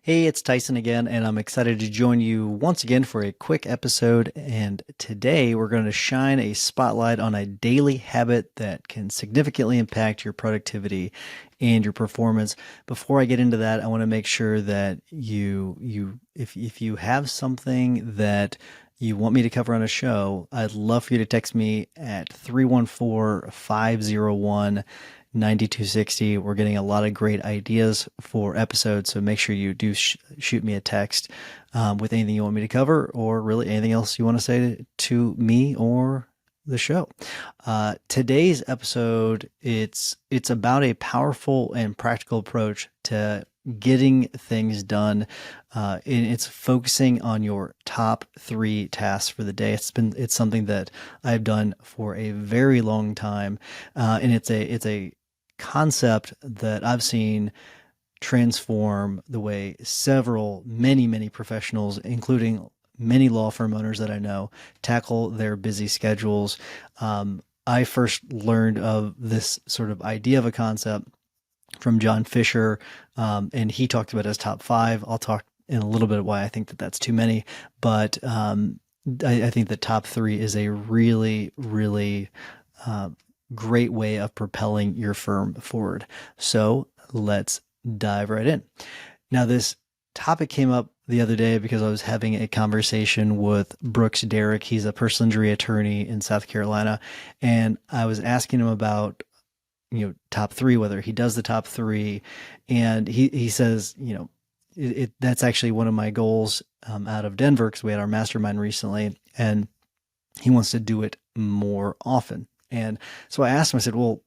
Hey, it's Tyson again, and I'm excited to join you once again for a quick episode. And today we're going to shine a spotlight on a daily habit that can significantly impact your productivity and your performance. Before I get into that, I want to make sure that if you have something that you want me to cover on a show, I'd love for you to text me at 314-501-9260. We're getting a lot of great ideas for episodes, so make sure you do shoot me a text with anything you want me to cover, or really anything else you want to say to me or the show. Today's episode, it's about a powerful and practical approach to getting things done. And it's focusing on your top 3 tasks for the day. It's something that I've done for a very long time, and it's a concept that I've seen transform the way many professionals, including many law firm owners that I know, tackle their busy schedules. I first learned of this sort of idea of a concept from John Fisher, and he talked about his top 5. I'll talk in a little bit why I think that that's too many, but I think the top 3 is a really great way of propelling your firm forward. So let's dive right in. Now, this topic came up the other day because I was having a conversation with Brooks Derrick. He's a personal injury attorney in South Carolina, and I was asking him about top 3, whether he does the top 3, and he says that's actually one of my goals out of Denver, because we had our mastermind recently, and he wants to do it more often. And so I asked him, I said, well,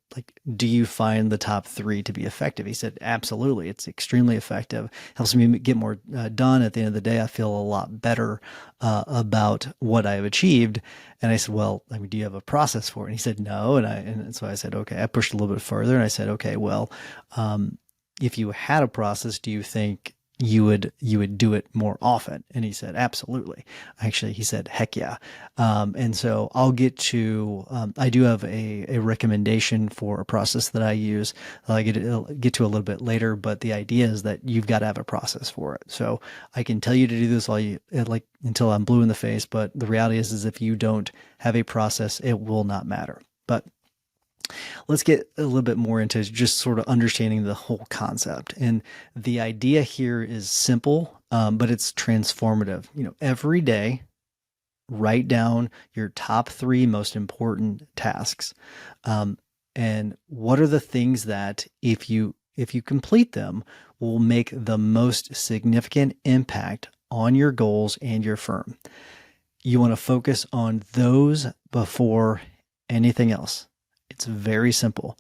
do you find the top 3 to be effective? He said, absolutely. It's extremely effective. Helps me get more done. At the end of the day, I feel a lot better about what I've achieved. And I said, well, do you have a process for it? And he said, no. And so I said, okay. I pushed a little bit further, and I said, okay, well, if you had a process, do you think you would do it more often? And he said, absolutely. Actually, he said, heck yeah. And so I'll get to, I do have a recommendation for a process that I use. I'll get to a little bit later, but the idea is that you've got to have a process for it. So I can tell you to do this until I'm blue in the face, but the reality is if you don't have a process, it will not matter. But let's get a little bit more into just sort of understanding the whole concept. And the idea here is simple, but it's transformative. Every day, write down your top 3 most important tasks. And what are the things that if you complete them, will make the most significant impact on your goals and your firm. You want to focus on those before anything else. It's very simple.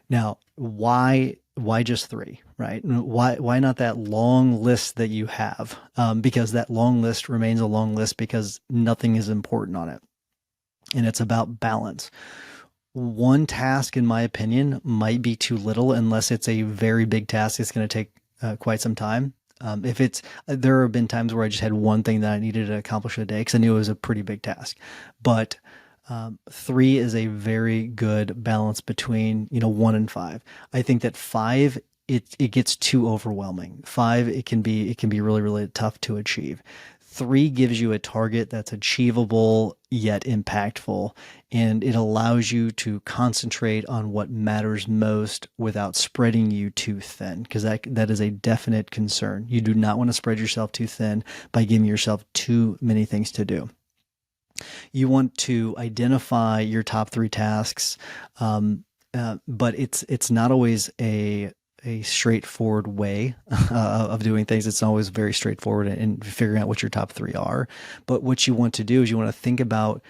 Now, why just 3, right? Why not that long list that you have? Because that long list remains a long list because nothing is important on it. And it's about balance. One task, in my opinion, might be too little unless it's a very big task. It's going to take quite some time. There have been times where I just had one thing that I needed to accomplish a day because I knew it was a pretty big task. But 3 is a very good balance between 1 and 5. I think that 5, it gets too overwhelming. 5, it can be really tough to achieve. 3 gives you a target that's achievable yet impactful, and it allows you to concentrate on what matters most without spreading you too thin, because that is a definite concern. You do not want to spread yourself too thin by giving yourself too many things to do. You want to identify your top 3 tasks, but it's not always a straightforward way of doing things. It's always very straightforward in figuring out what your top 3 are. But what you want to do is you want to think about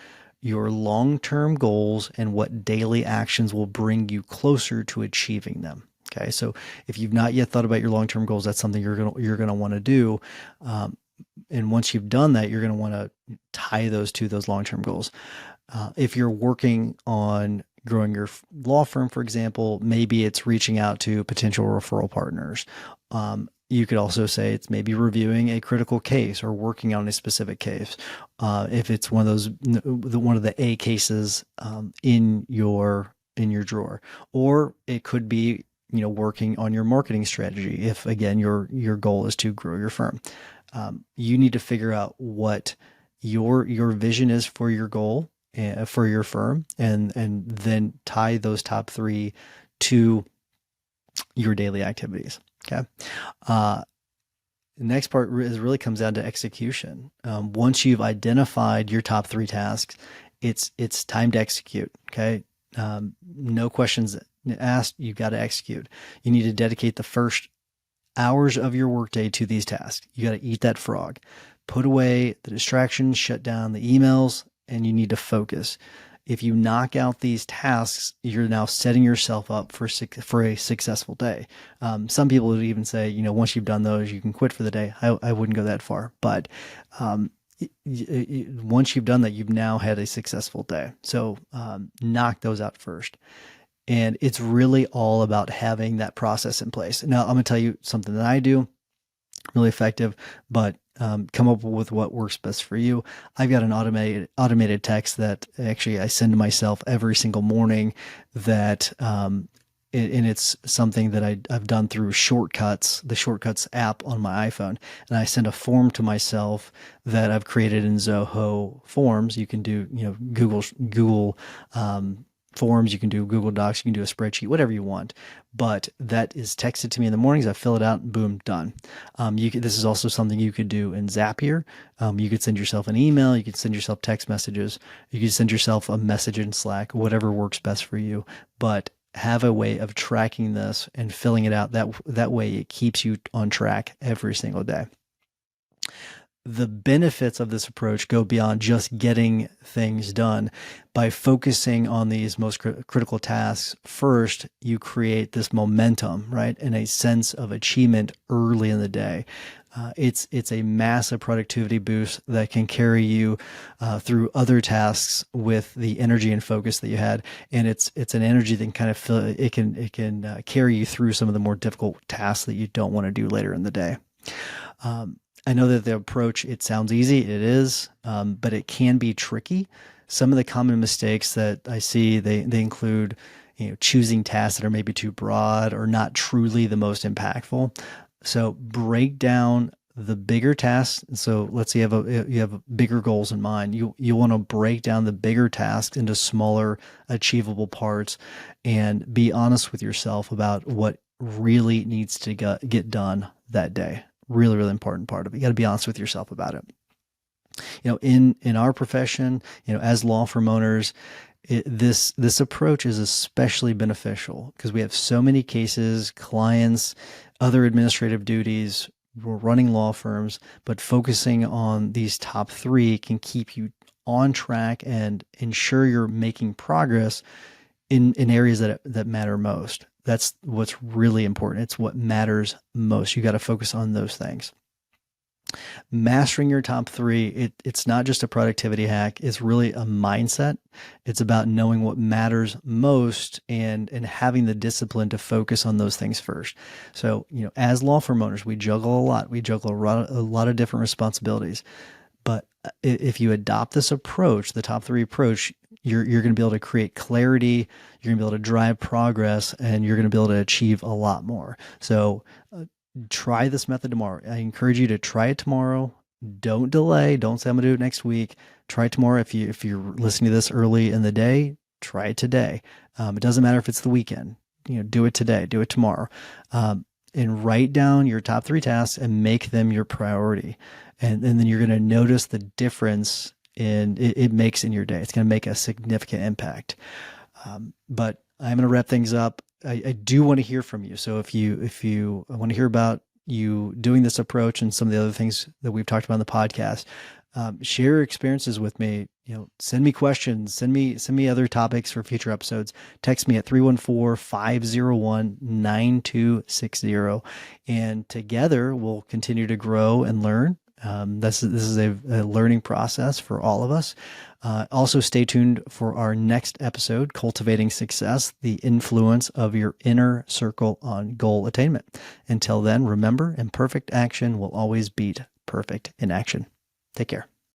your long-term goals and what daily actions will bring you closer to achieving them. Okay, so if you've not yet thought about your long-term goals, that's something you're gonna want to do. And once you've done that, you're going to want to tie those to those long-term goals. If you're working on growing your law firm, for example, maybe it's reaching out to potential referral partners. You could also say it's maybe reviewing a critical case or working on a specific case. If it's one of the A cases in your drawer, or it could be working on your marketing strategy. If again, your goal is to grow your firm, you need to figure out what your vision is for your goal, for your firm, and then tie those top three to your daily activities. Okay. The next part really comes down to execution. Once you've identified your top three tasks, it's time to execute. Okay. No questions asked. You've got to execute. You need to dedicate the first hours of your workday to these tasks. You got to eat that frog, put away the distractions, shut down the emails, and you need to focus. If you knock out these tasks, you're now setting yourself up for a successful day. Some people would even say, once you've done those, you can quit for the day. I wouldn't go that far, but once you've done that, you've now had a successful day. So knock those out first. And it's really all about having that process in place. Now, I'm going to tell you something that I do, really effective, but come up with what works best for you. I've got an automated text that actually I send to myself every single morning that, and it's something that I've done through Shortcuts, the Shortcuts app on my iPhone. And I send a form to myself that I've created in Zoho Forms. You can do, Google Forms, you can do Google Docs, you can do a spreadsheet, whatever you want. But that is texted to me in the mornings. I fill it out, and boom, done. This is also something you could do in Zapier. You could send yourself an email. You could send yourself text messages. You could send yourself a message in Slack, whatever works best for you. But have a way of tracking this and filling it out. That way it keeps you on track every single day. The benefits of this approach go beyond just getting things done. By focusing on these most critical tasks first, you create this momentum, right? And a sense of achievement early in the day. It's a massive productivity boost that can carry you through other tasks with the energy and focus that you had. And it's an energy that can kind of it can carry you through some of the more difficult tasks that you don't want to do later in the day. I know that the approach, it sounds easy, it is, but it can be tricky. Some of the common mistakes that I see, they include, choosing tasks that are maybe too broad or not truly the most impactful. So break down the bigger tasks. So let's say you have bigger goals in mind. You want to break down the bigger tasks into smaller, achievable parts, and be honest with yourself about what really needs to get done that day. Really, really important part of it. You got to be honest with yourself about it. In our profession, as law firm owners, this approach is especially beneficial because we have so many cases, clients, other administrative duties. We're running law firms, but focusing on these top three can keep you on track and ensure you're making progress in areas that matter most. That's what's really important. It's what matters most. You got to focus on those things. Mastering your top three, it's not just a productivity hack. It's really a mindset. It's about knowing what matters most and having the discipline to focus on those things first. So, as law firm owners, we juggle a lot. We juggle a lot of different responsibilities. But if you adopt this approach, the top three approach, you're going to be able to create clarity, you're going to be able to drive progress, and you're going to be able to achieve a lot more. So try this method tomorrow. I encourage you to try it tomorrow. Don't delay. Don't say I'm going to do it next week. Try it tomorrow. If you're listening to this early in the day, try it today. It doesn't matter if it's the weekend. Do it today. Do it tomorrow. And write down your top three tasks and make them your priority. And then you're going to notice the difference it makes in your day. It's going to make a significant impact. But I'm going to wrap things up. I do want to hear from you. So if you want to hear about you doing this approach and some of the other things that we've talked about on the podcast, share your experiences with me. Send me questions, send me other topics for future episodes. Text me at 314-501-9260. And together we'll continue to grow and learn. This is a learning process for all of us. Also stay tuned for our next episode, Cultivating Success, the influence of your inner circle on goal attainment. Until then, remember, imperfect action will always beat perfect inaction. Take care.